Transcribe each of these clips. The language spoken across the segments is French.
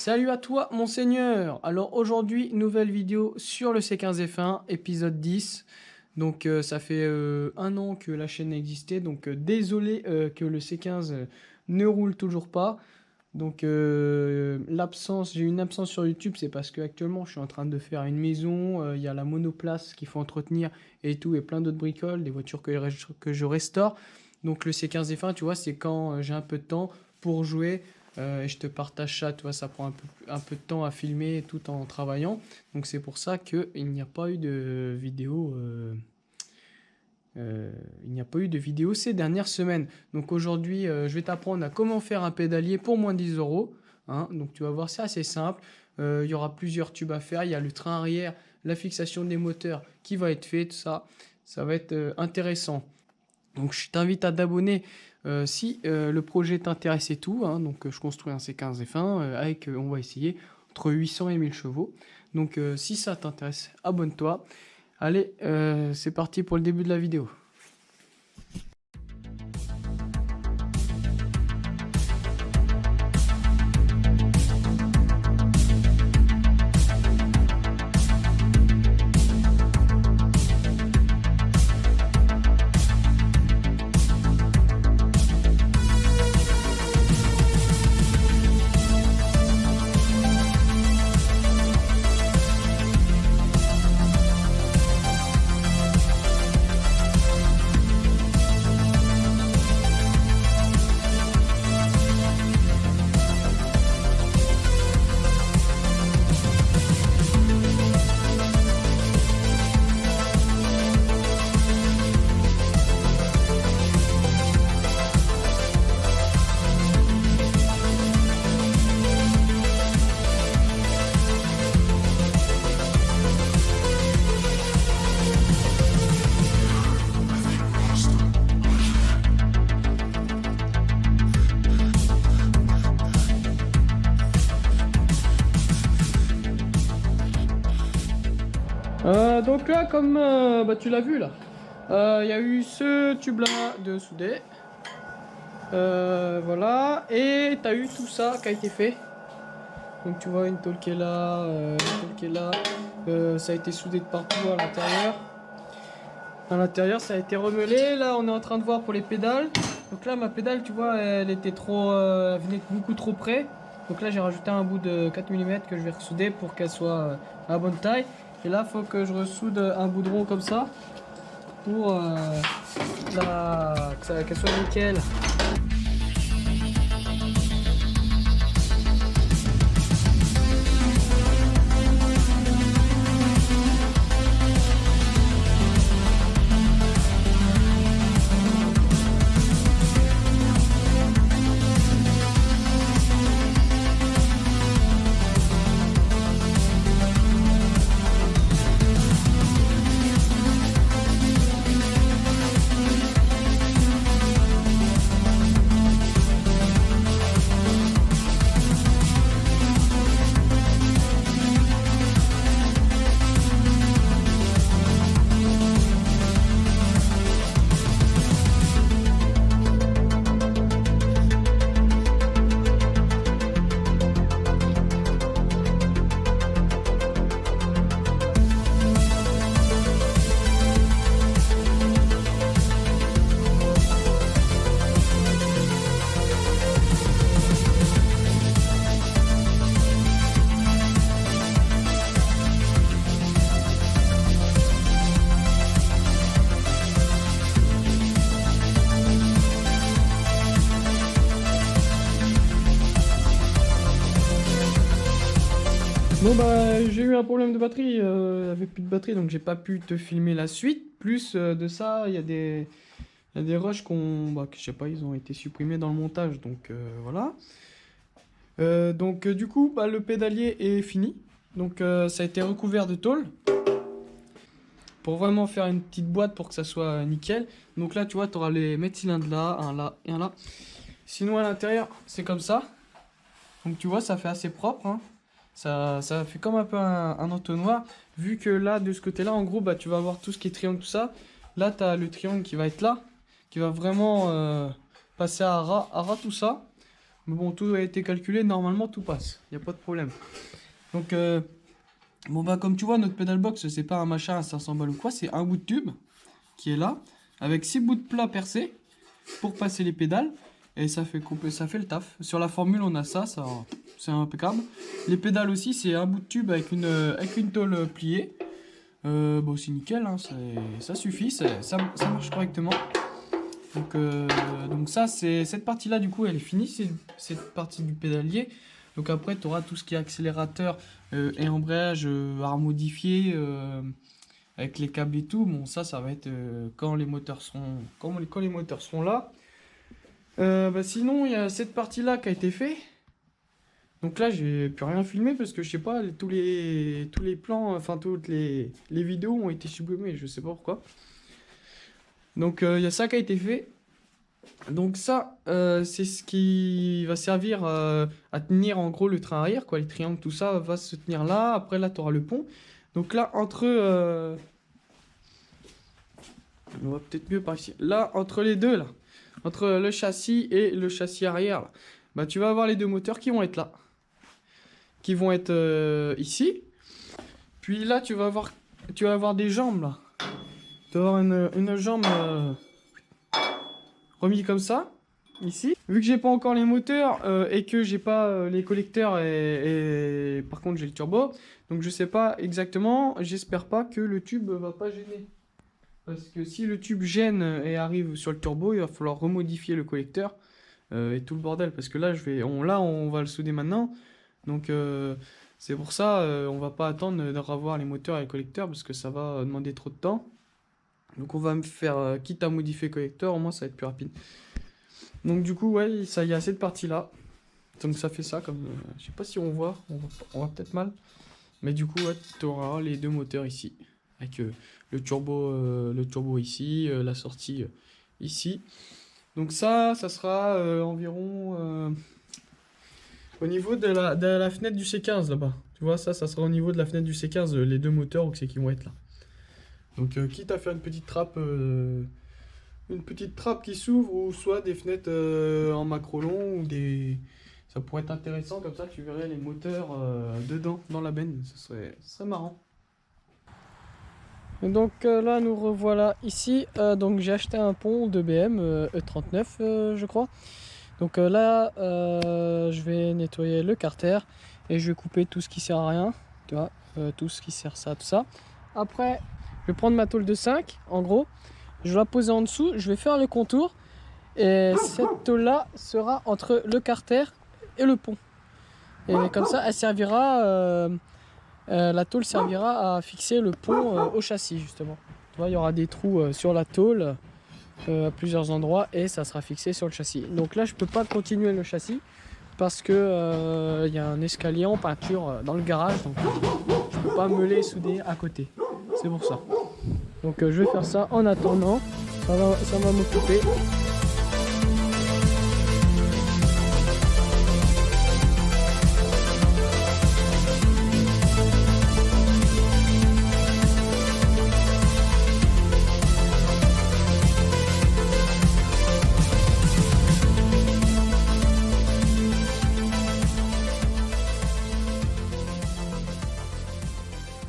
Salut à toi, mon seigneur! Alors aujourd'hui, nouvelle vidéo sur le C15F1, épisode 10. Donc ça fait un an que la chaîne existait, donc désolé que le C15 ne roule toujours pas. Donc j'ai eu une absence sur YouTube, c'est parce que actuellement je suis en train de faire une maison, il y a la monoplace qu'il faut entretenir et tout, et plein d'autres bricoles, des voitures que je restaure. Donc le C15F1, tu vois, c'est quand j'ai un peu de temps pour jouer. Et je te partage ça, tu vois, ça prend un peu de temps à filmer tout en travaillant. Donc c'est pour ça qu'il n'y a pas eu de vidéo. Il n'y a pas eu de vidéo ces dernières semaines. Donc aujourd'hui, je vais t'apprendre à comment faire un pédalier pour moins de 10 euros. Hein. Donc tu vas voir, c'est assez simple. Il y aura plusieurs tubes à faire. Il y a le train arrière, la fixation des moteurs qui va être fait, tout ça. Ça va être intéressant. Donc je t'invite à t'abonner si le projet t'intéresse et tout. Hein. Donc je construis un C15F1 avec, on va essayer, entre 800 et 1000 chevaux. Donc si ça t'intéresse, abonne-toi. Allez, c'est parti pour le début de la vidéo. Donc là, comme tu l'as vu là, il y a eu ce tube là de souder. Voilà, et tu as eu tout ça qui a été fait. Donc tu vois une tôle qui est là, une tôle qui est là. Ça a été soudé de partout à l'intérieur. À l'intérieur, ça a été remelé. Là, on est en train de voir pour les pédales. Donc là, ma pédale, tu vois, elle était trop, elle venait beaucoup trop près. Donc là, j'ai rajouté un bout de 4 mm que je vais ressouder pour qu'elle soit à la bonne taille. Et là, il faut que je ressoude un bout de rond comme ça pour qu'elle soit nickel. Bon j'ai eu un problème de batterie, il n'y avait plus de batterie donc j'ai pas pu te filmer la suite. Plus de ça, il y a des rushs que je sais pas, ils ont été supprimés dans le montage donc voilà. Du coup le pédalier est fini. Donc ça a été recouvert de tôle pour vraiment faire une petite boîte pour que ça soit nickel. Donc là tu vois, tu auras les mètres cylindres là, un là et un là. Sinon à l'intérieur c'est comme ça. Donc tu vois, ça fait assez propre, hein. Ça fait comme un peu un entonnoir. Vu que là, de ce côté-là, en gros, tu vas avoir tout ce qui est triangle, tout ça. Là, tu as le triangle qui va être là, qui va vraiment passer à ras tout ça. Mais bon, tout a été calculé, normalement tout passe, il n'y a pas de problème. Donc, bon bah comme tu vois, notre pedal box, c'est pas un machin à 500 balles ou quoi, c'est un bout de tube qui est là, avec 6 bouts de plat percés pour passer les pédales, et ça fait le taf. Sur la formule, on a ça c'est impeccable. Les pédales aussi, c'est un bout de tube avec une tôle pliée. Bon, c'est nickel, hein, ça suffit, ça marche correctement. Donc ça, cette partie-là, du coup, elle est finie, c'est cette partie du pédalier. Donc après, tu auras tout ce qui est accélérateur et embrayage à modifier avec les câbles et tout. Bon, ça va être quand les moteurs seront là. Bah sinon, il y a cette partie-là qui a été faite. Donc là, j'ai plus rien filmé parce que je sais pas, tous les plans, enfin toutes les vidéos ont été supprimées, je sais pas pourquoi. Donc il y a ça qui a été fait. Donc ça, c'est ce qui va servir à tenir en gros le train arrière, quoi. Les triangles, tout ça va se tenir là. Après là, tu auras le pont. Donc là, on va peut-être mieux par ici. Là, entre les deux, là, entre le châssis et le châssis arrière, là, bah tu vas avoir les deux moteurs qui vont être là, qui vont être ici. Puis là, tu vas avoir des jambes là. Tu vas avoir une jambe remis comme ça, ici. Vu que j'ai pas encore les moteurs et que j'ai pas les collecteurs et par contre j'ai le turbo, donc je sais pas exactement, j'espère pas que le tube va pas gêner. Parce que si le tube gêne et arrive sur le turbo, il va falloir remodifier le collecteur et tout le bordel. Parce que là, on va le souder maintenant. Donc c'est pour ça, on va pas attendre de revoir les moteurs et les collecteurs parce que ça va demander trop de temps. Donc on va me faire, quitte à modifier le collecteur, au moins ça va être plus rapide. Donc du coup, ouais, ça y a cette partie-là. Donc ça fait ça comme... je sais pas si on voit peut-être mal. Mais du coup, ouais, tu auras les deux moteurs ici. Avec le turbo ici, la sortie ici. Donc ça sera environ au niveau de la fenêtre du C15 là-bas. Tu vois, ça sera au niveau de la fenêtre du C15, les deux moteurs où c'est qui vont être là. Donc quitte à faire une petite trappe qui s'ouvre ou soit des fenêtres en macro long ou des... Ça pourrait être intéressant comme ça, tu verrais les moteurs dedans, dans la benne, ça serait marrant. Donc là nous revoilà ici, donc j'ai acheté un pont de BM E39 je crois. Donc là je vais nettoyer le carter et je vais couper tout ce qui sert à rien, tu vois, tout ce qui sert ça, tout ça. Après je vais prendre ma tôle de 5 en gros, je vais la poser en dessous, je vais faire le contour et cette tôle là sera entre le carter et le pont. Et comme ça elle servira... la tôle servira à fixer le pont au châssis justement. Tu vois, il y aura des trous sur la tôle à plusieurs endroits et ça sera fixé sur le châssis. Donc là je peux pas continuer le châssis parce que y a un escalier en peinture dans le garage, donc je peux pas me les souder à côté. C'est pour ça. Donc je vais faire ça en attendant. Ça va m'occuper.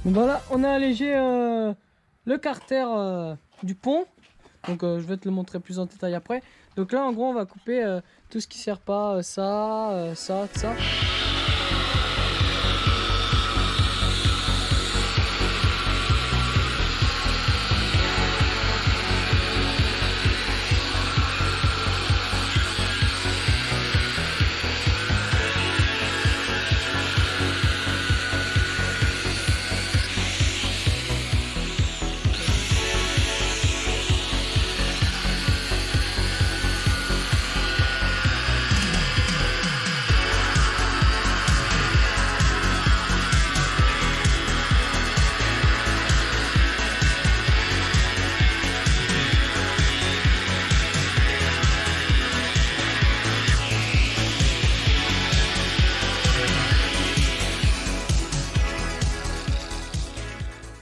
Bon voilà, on a allégé le carter du pont. Donc je vais te le montrer plus en détail après. Donc là en gros on va couper tout ce qui sert pas, ça, ça.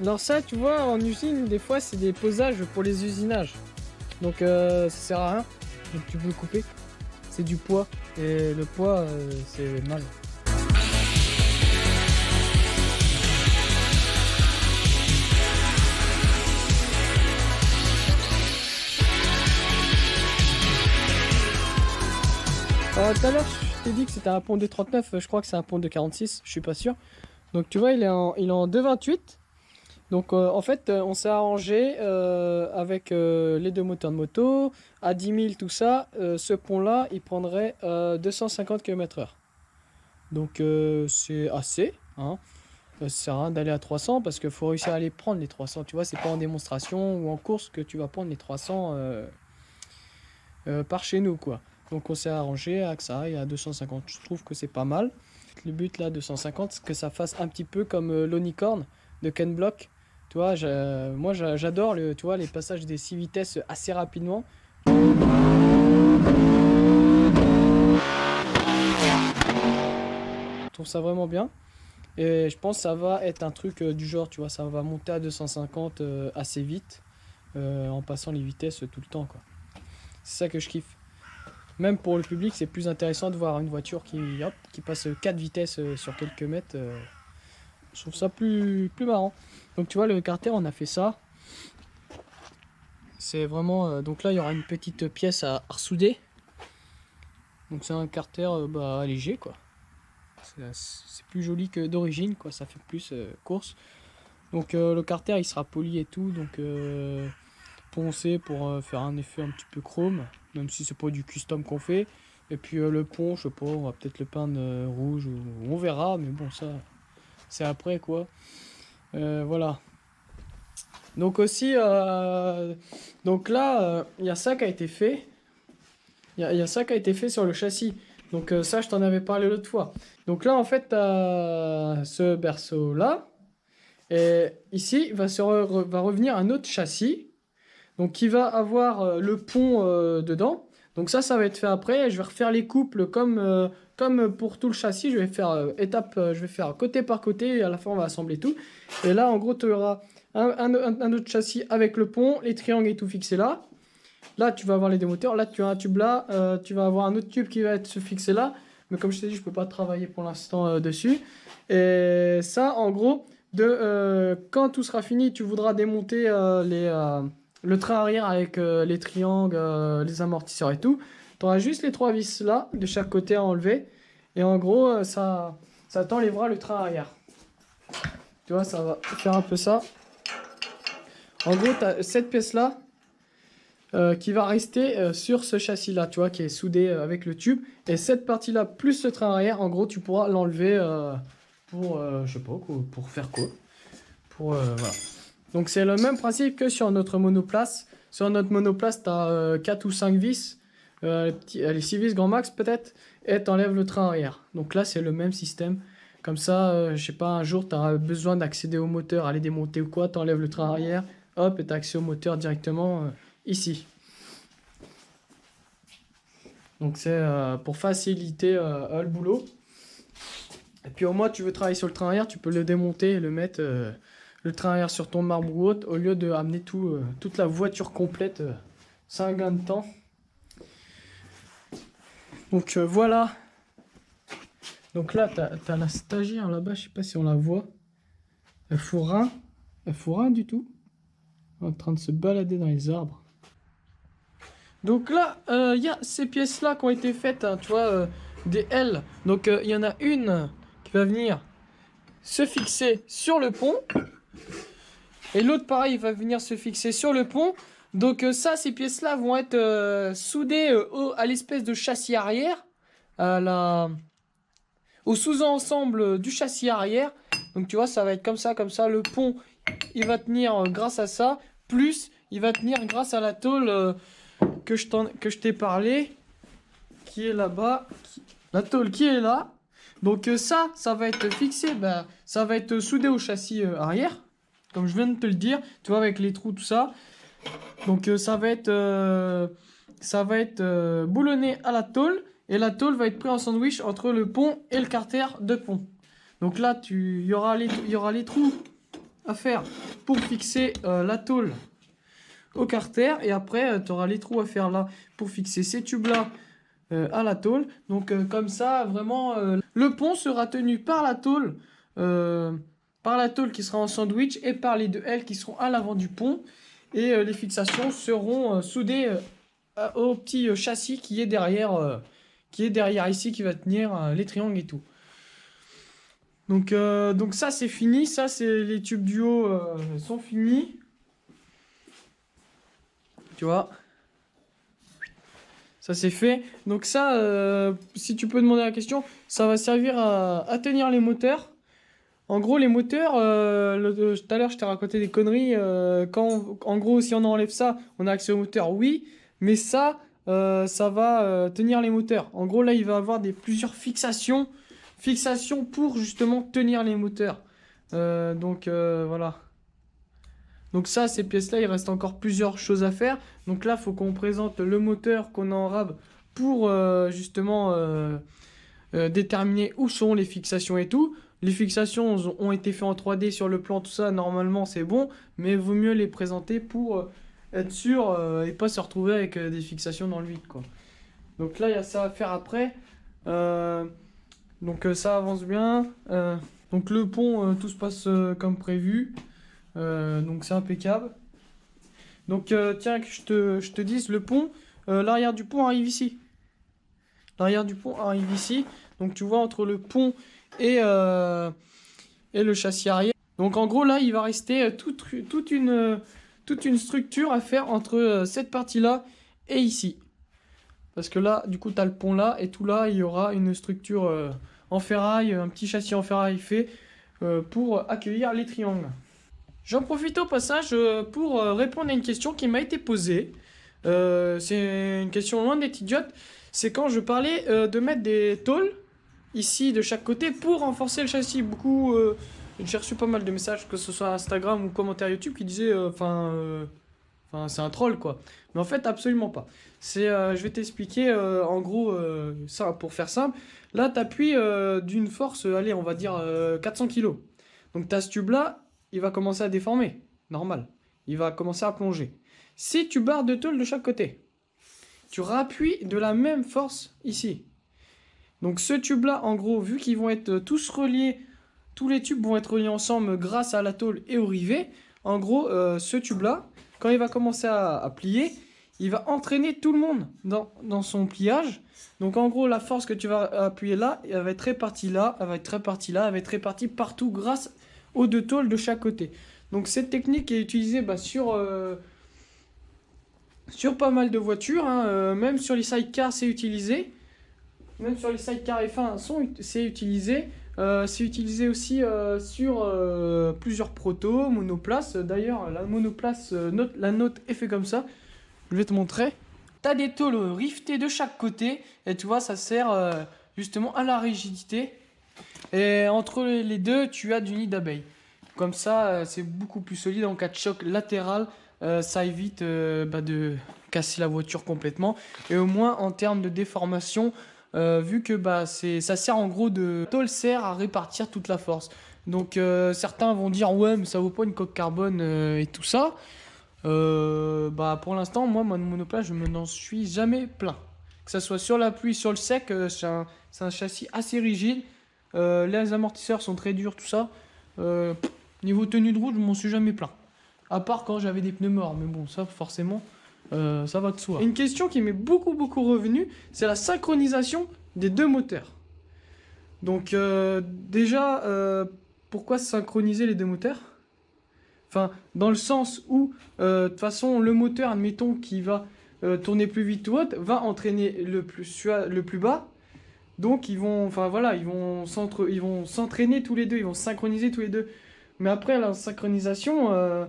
Alors ça, tu vois, en usine, des fois, c'est des posages pour les usinages. Donc ça sert à rien. Donc tu peux le couper. c'est du poids. Et le poids, c'est mal. Tout à l'heure, je t'ai dit que c'était un pont de 39, je crois que c'est un pont de 46, je suis pas sûr. Donc tu vois, il est en 2,28. Donc en fait, on s'est arrangé avec les deux moteurs de moto, à 10 000 tout ça, ce pont-là, il prendrait 250 km/h. Donc c'est assez, hein. Ça sert à rien d'aller à 300 parce qu'il faut réussir à les prendre les 300. Tu vois, c'est pas en démonstration ou en course que tu vas prendre les 300 par chez nous, quoi. Donc on s'est arrangé à que ça aille à 250. Je trouve que c'est pas mal. Le but là, 250, c'est que ça fasse un petit peu comme l'Onicorn de Ken Block. Tu vois, moi j'adore tu vois, les passages des 6 vitesses assez rapidement. Je trouve ça vraiment bien. Et je pense que ça va être un truc du genre, tu vois, ça va monter à 250 assez vite en passant les vitesses tout le temps, quoi. C'est ça que je kiffe. Même pour le public, c'est plus intéressant de voir une voiture qui passe 4 vitesses sur quelques mètres. Je trouve ça plus marrant. Donc tu vois, le carter, on a fait ça. C'est vraiment... donc là, il y aura une petite pièce à ressouder. Donc c'est un carter léger, quoi. C'est plus joli que d'origine, quoi. Ça fait plus course. Donc le carter, il sera poli et tout. Donc poncé pour faire un effet un petit peu chrome. Même si c'est pas du custom qu'on fait. Et puis le pont, je sais pas, on va peut-être le peindre rouge. On verra, mais bon, ça, c'est après, quoi. Voilà. Donc aussi, donc là, il y a ça qui a été fait. Il y a ça qui a été fait sur le châssis. Donc ça, je t'en avais parlé l'autre fois. Donc là, en fait, tu as ce berceau-là. Et ici, va revenir un autre châssis. Donc qui va avoir le pont dedans. Donc ça va être fait après. Je vais refaire les couples comme pour tout le châssis. Je vais faire je vais faire côté par côté. Et à la fin, on va assembler tout. Et là, en gros, tu auras un autre châssis avec le pont, les triangles et tout fixé là. Là, tu vas avoir les deux moteurs. Là, tu as un tube là. Tu vas avoir un autre tube qui va être fixé là. Mais comme je t'ai dit, je ne peux pas travailler pour l'instant dessus. Et ça, en gros, quand tout sera fini, tu voudras démonter le train arrière avec les triangles, les amortisseurs et tout. Tu auras juste les 3 vis là, de chaque côté à enlever. Et en gros, ça t'enlèvera le train arrière. Tu vois, ça va faire un peu ça. En gros, tu as cette pièce-là qui va rester sur ce châssis-là, tu vois, qui est soudé avec le tube. Et cette partie-là, plus le train arrière, en gros, tu pourras l'enlever pour, je sais pas, pour faire quoi. Voilà. Donc, c'est le même principe que sur notre monoplace. Sur notre monoplace, tu as 4 ou 5 vis, les 6 vis grand max peut-être, et tu enlèves le train arrière. Donc là, c'est le même système. Comme ça, je sais pas, un jour, tu auras besoin d'accéder au moteur, aller démonter ou quoi, tu enlèves le train arrière, hop, et tu as accès au moteur directement ici. Donc c'est pour faciliter le boulot. Et puis au moins, tu veux travailler sur le train arrière, tu peux le démonter et le mettre, le train arrière sur ton marbre ou autre, au lieu de amener toute la voiture complète. C'est un gain de temps. Donc voilà. Donc là, tu as la stagiaire là-bas, je sais pas si on la voit. Elle fout rien du tout. En train de se balader dans les arbres. Donc là, il y a ces pièces-là qui ont été faites, hein, tu vois, des L. Donc il y en a une qui va venir se fixer sur le pont. Et l'autre, pareil, va venir se fixer sur le pont. Donc ça, ces pièces-là vont être soudées à l'espèce de châssis arrière. Au sous-ensemble du châssis arrière. Donc tu vois, ça va être comme ça. Le pont, il va tenir grâce à ça. Plus, il va tenir grâce à la tôle que je t'ai parlé. Qui est là-bas. La tôle qui est là. Donc ça va être fixé. Ça va être soudé au châssis arrière. Comme je viens de te le dire. Tu vois, avec les trous, tout ça. Donc ça va être boulonné à la tôle. Et la tôle va être prise en sandwich entre le pont et le carter de pont. Donc là, il y aura les trous à faire pour fixer la tôle au carter. Et après, tu auras les trous à faire là pour fixer ces tubes-là à la tôle. Donc comme ça, vraiment, le pont sera tenu euh, par la tôle qui sera en sandwich et par les deux ailes qui seront à l'avant du pont. Et les fixations seront soudées au petit châssis qui est derrière ici, qui va tenir les triangles et tout. Donc ça c'est fini, ça c'est les tubes du haut sont finis. Tu vois, ça c'est fait. Donc ça, si tu peux demander la question, ça va servir à tenir les moteurs. En gros, les moteurs, tout à l'heure je t'ai raconté des conneries. En gros, si on enlève ça, on a accès au moteur, oui. Mais ça va tenir les moteurs. En gros, là, il va y avoir plusieurs fixations pour justement tenir les moteurs. Voilà. Donc ça, ces pièces-là, il reste encore plusieurs choses à faire. Donc là, il faut qu'on présente le moteur qu'on a en rab pour justement déterminer où sont les fixations et tout. Les fixations ont été faites en 3D sur le plan, tout ça, normalement c'est bon, mais vaut mieux les présenter pour être sûr et pas se retrouver avec des fixations dans le vide, quoi. Donc là, il y a ça à faire après. Ça avance bien. Donc le pont, tout se passe comme prévu. Donc c'est impeccable. Donc tiens, que je te dise, le pont, l'arrière du pont arrive ici. L'arrière du pont arrive ici. Donc tu vois, entre le pont et le châssis arrière. Donc en gros, là, il va rester toute une structure à faire entre cette partie-là et ici. Parce que là, du coup, tu as le pont là, et tout là, il y aura une structure en ferraille, un petit châssis en ferraille fait pour accueillir les triangles. J'en profite au passage pour répondre à une question qui m'a été posée. C'est une question loin d'être idiote. C'est quand je parlais de mettre des tôles ici de chaque côté pour renforcer le châssis. J'ai reçu pas mal de messages, que ce soit Instagram ou commentaires YouTube, qui disaient c'est un troll quoi. Mais en fait, absolument pas. Je vais t'expliquer en gros, ça, pour faire simple. Là, tu appuies d'une force, allez, on va dire 400 kg. Donc, tu as ce tube là, il va commencer à déformer. Normal. Il va commencer à plonger. Si tu barres de tôle de chaque côté, tu rappuies de la même force ici. Donc ce tube là, en gros, vu qu'ils vont être tous reliés, tous les tubes vont être reliés ensemble grâce à la tôle et au rivet. En gros, ce tube là, quand il va commencer à plier, il va entraîner tout le monde dans son pliage. Donc en gros, la force que tu vas appuyer là, elle va être répartie là, elle va être répartie là, elle va être répartie partout grâce aux deux tôles de chaque côté. Donc cette technique est utilisée sur pas mal de voitures, hein, même sur les sidecars c'est utilisé. Même sur les sidecars F1 c'est utilisé. C'est utilisé aussi sur plusieurs protos, monoplaces. D'ailleurs, la monoplace, la note est fait comme ça. Je vais te montrer. Tu as des tôles riftées de chaque côté. Et tu vois, ça sert justement à la rigidité. Et entre les deux, tu as du nid d'abeille. Comme ça, c'est beaucoup plus solide en cas de choc latéral. Ça évite de casser la voiture complètement. Et au moins, en termes de déformation, vu que ça sert en gros de... tôle sert à répartir toute la force. Donc certains vont dire ouais mais ça vaut pas une coque carbone et tout ça. Pour l'instant moi mon monoplace je n'en suis jamais plein. Que ça soit sur la pluie, sur le sec, c'est un châssis assez rigide. Les amortisseurs sont très durs, tout ça. Niveau tenue de route je m'en suis jamais plaint. À part quand j'avais des pneus morts, mais bon ça forcément... ça va de soi. Une question qui m'est beaucoup revenue, c'est la synchronisation des deux moteurs. Donc déjà, pourquoi synchroniser les deux moteurs? Enfin, dans le sens où, de toute façon, le moteur, admettons, qui va tourner plus vite ou autre, va entraîner le plus bas. Donc ils vont s'entraîner tous les deux, ils vont synchroniser tous les deux. Mais après, la synchronisation...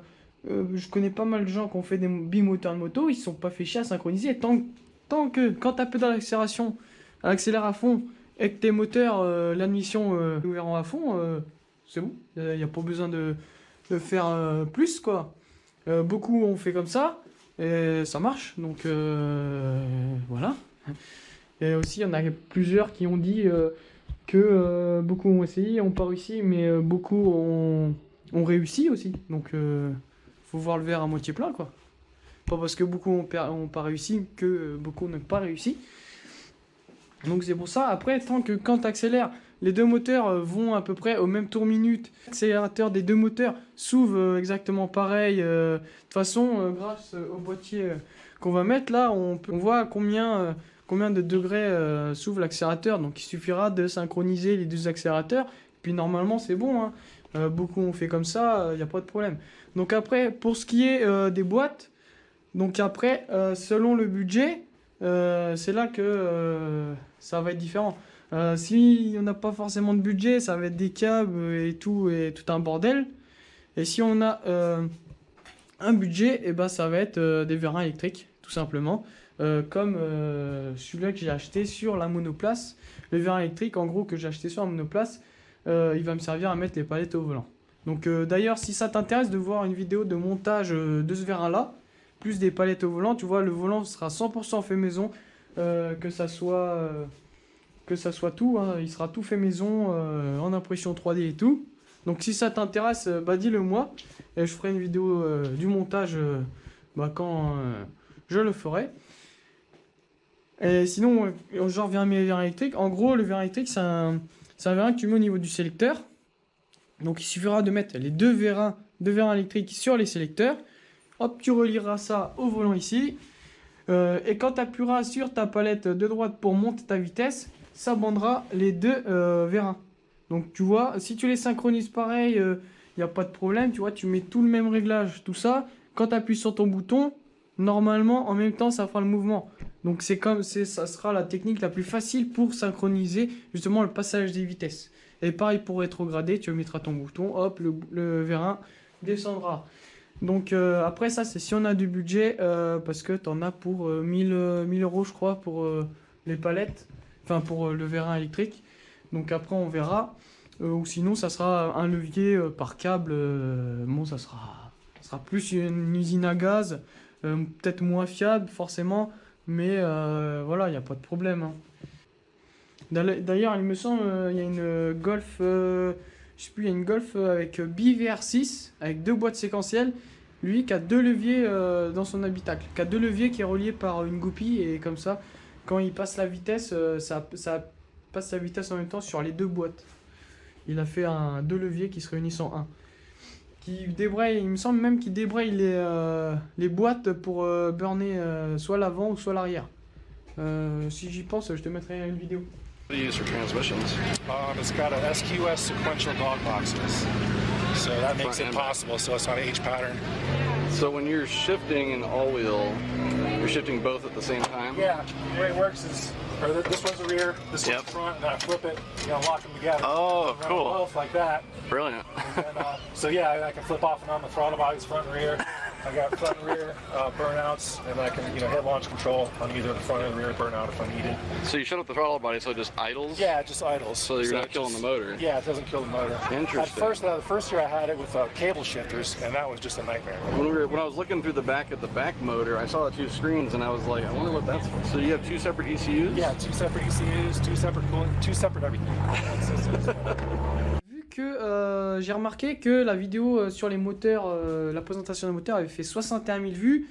je connais pas mal de gens qui ont fait des bimoteurs de moto, ils se sont pas fait chier à synchroniser. Tant que quand tu as peu d'accélération, accélère à fond et que tes moteurs, l'admission ouvert à fond, c'est bon. Il n'y a pas besoin de faire plus quoi. Beaucoup ont fait comme ça et ça marche. Donc voilà. Et aussi, il y en a plusieurs qui ont dit que beaucoup ont essayé, n'ont pas réussi, mais beaucoup ont réussi aussi. Donc faut voir le verre à moitié plein quoi. Pas parce que beaucoup ont pas réussi que beaucoup n'ont pas réussi. Donc c'est pour ça, après, tant que quand tu accélères, les deux moteurs vont à peu près au même tour minute. L'accélérateur des deux moteurs s'ouvre exactement pareil. De toute façon, grâce au boîtier qu'on va mettre là, on voit combien de degrés s'ouvre l'accélérateur. Donc il suffira de synchroniser les deux accélérateurs. Puis normalement c'est bon, hein. Beaucoup ont fait comme ça, il n'y a pas de problème. Donc après, pour ce qui est des boîtes, donc après, selon le budget, c'est là que ça va être différent. Si on n'a pas forcément de budget, ça va être des câbles et tout un bordel. Et si on a un budget, et ben ça va être des vérins électriques, tout simplement. Comme celui-là que j'ai acheté sur la monoplace. Le vérin électrique, en gros, que j'ai acheté sur la monoplace, il va me servir à mettre les palettes au volant. Donc d'ailleurs, si ça t'intéresse de voir une vidéo de montage de ce vérin-là, plus des palettes au volant, tu vois, le volant sera 100% fait maison, que ça soit tout, hein, il sera tout fait maison, en impression 3D et tout. Donc si ça t'intéresse, bah dis-le moi, et je ferai une vidéo du montage quand je le ferai. Et sinon, j'en reviens à mes vérins électriques. En gros, le vérin électrique, c'est un vérin que tu mets au niveau du sélecteur. Donc il suffira de mettre les deux vérins électriques sur les sélecteurs. Hop, tu relieras ça au volant ici. Et quand tu appuieras sur ta palette de droite pour monter ta vitesse, ça bandera les deux vérins. Donc tu vois, si tu les synchronises pareil, il n'y a pas de problème. Tu vois, tu mets tout le même réglage, tout ça. Quand tu appuies sur ton bouton, normalement, en même temps, ça fera le mouvement. Donc ça sera la technique la plus facile pour synchroniser justement le passage des vitesses. Et pareil pour rétrograder, tu mettras ton bouton, hop, le vérin descendra. Donc après ça, c'est si on a du budget, parce que tu en as pour 1000 euros je crois pour les palettes, enfin pour le vérin électrique. Donc après on verra, ou sinon ça sera un levier par câble, bon ça sera plus une usine à gaz, peut-être moins fiable forcément, mais voilà, il n'y a pas de problème, hein. D'ailleurs, il me semble, il y a une Golf, je sais plus, il y a une Golf avec BVR6, avec deux boîtes séquentielles, lui qui a deux leviers dans son habitacle, qui a deux leviers qui est relié par une goupille, et comme ça, quand il passe la vitesse, ça passe la vitesse en même temps sur les deux boîtes. Il a fait deux leviers qui se réunissent en un. Qui débraye, il me semble même qu'il débraye les boîtes pour burner soit l'avant ou soit l'arrière. Si j'y pense, je te mettrai une vidéo. What do you use for transmissions? It's got a SQS sequential dog boxes, so that makes it possible. So it's on an H pattern. So when you're shifting an all-wheel, you're shifting both at the same time? Yeah, the way it works is, this one's the rear, this one's the front, and then I flip it, lock them together. Oh, cool. Both like that. Brilliant. And then, so yeah, I can flip off and on the throttle bodies, front and rear. I got front and rear burnouts, and I can head launch control on either the front or the rear burnout if I need it. So you shut up the throttle body so it just idles? Yeah, it just idles. So you're not killing the motor? Yeah, it doesn't kill the motor. Interesting. The first year I had it with cable shifters, and that was just a nightmare. When I was looking through the back of the back motor, I saw the two screens, and I was like, I wonder what that's for. So you have two separate ECUs? Yeah, two separate ECUs, two separate cooling, two separate everything. Vu que j'ai remarqué que la vidéo sur les moteurs, la présentation des moteurs avait fait 61 000 vues,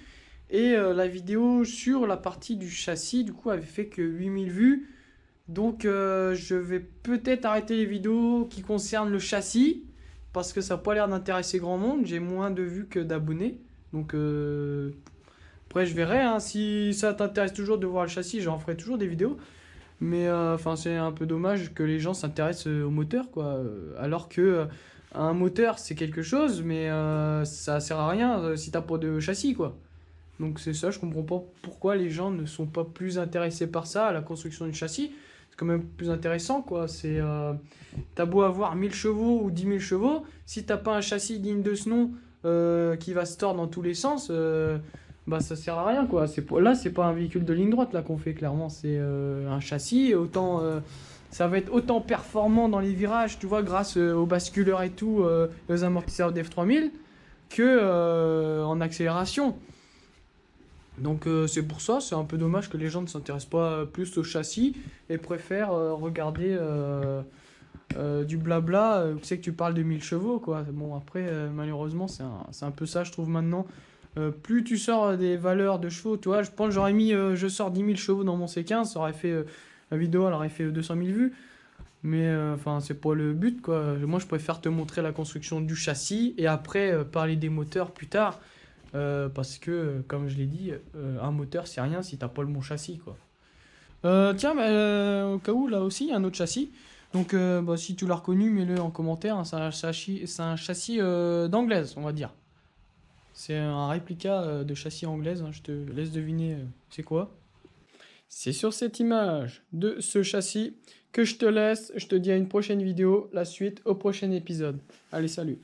et la vidéo sur la partie du châssis du coup avait fait que 8 000 vues. Donc je vais peut-être arrêter les vidéos qui concernent le châssis, parce que ça n'a pas l'air d'intéresser grand monde. J'ai moins de vues que d'abonnés. Donc après je verrai, hein, si ça t'intéresse toujours de voir le châssis, j'en ferai toujours des vidéos. Mais enfin c'est un peu dommage que les gens s'intéressent au moteur, quoi. Alors que un moteur c'est quelque chose, mais ça sert à rien si t'as pas de châssis, quoi. Donc c'est ça, je comprends pas pourquoi les gens ne sont pas plus intéressés par ça, à la construction du châssis. C'est quand même plus intéressant, quoi. C'est t'as beau avoir 1000 chevaux ou 10 000 chevaux, si t'as pas un châssis digne de ce nom qui va se tordre dans tous les sens, bah ça sert à rien, quoi. Là c'est pas un véhicule de ligne droite là qu'on fait, clairement, c'est un châssis. Autant ça va être autant performant dans les virages, tu vois, grâce aux basculeurs et tout, aux amortisseurs d'F3000, que en accélération. Donc c'est pour ça, c'est un peu dommage que les gens ne s'intéressent pas plus au châssis et préfèrent regarder du blabla, tu sais, que tu parles de 1000 chevaux, quoi. Bon, après malheureusement c'est un peu ça, je trouve, maintenant. Plus tu sors des valeurs de chevaux, tu vois, je pense que j'aurais mis je sors 10 000 chevaux dans mon C15, ça aurait fait La vidéo, elle aurait fait 200 000 vues. Mais enfin, c'est pas le but, quoi. Moi, je préfère te montrer la construction du châssis et après parler des moteurs plus tard. Parce que, comme je l'ai dit, un moteur, c'est rien si t'as pas le bon châssis, quoi. Tiens, au cas où, là aussi, il y a un autre châssis. Donc, bah, si tu l'as reconnu, mets-le en commentaire, hein. C'est un châssis d'anglaise, on va dire. C'est un réplica de châssis anglaise, hein. Je te laisse deviner c'est quoi. C'est sur cette image de ce châssis que je te laisse. Je te dis à une prochaine vidéo, la suite au prochain épisode. Allez, salut!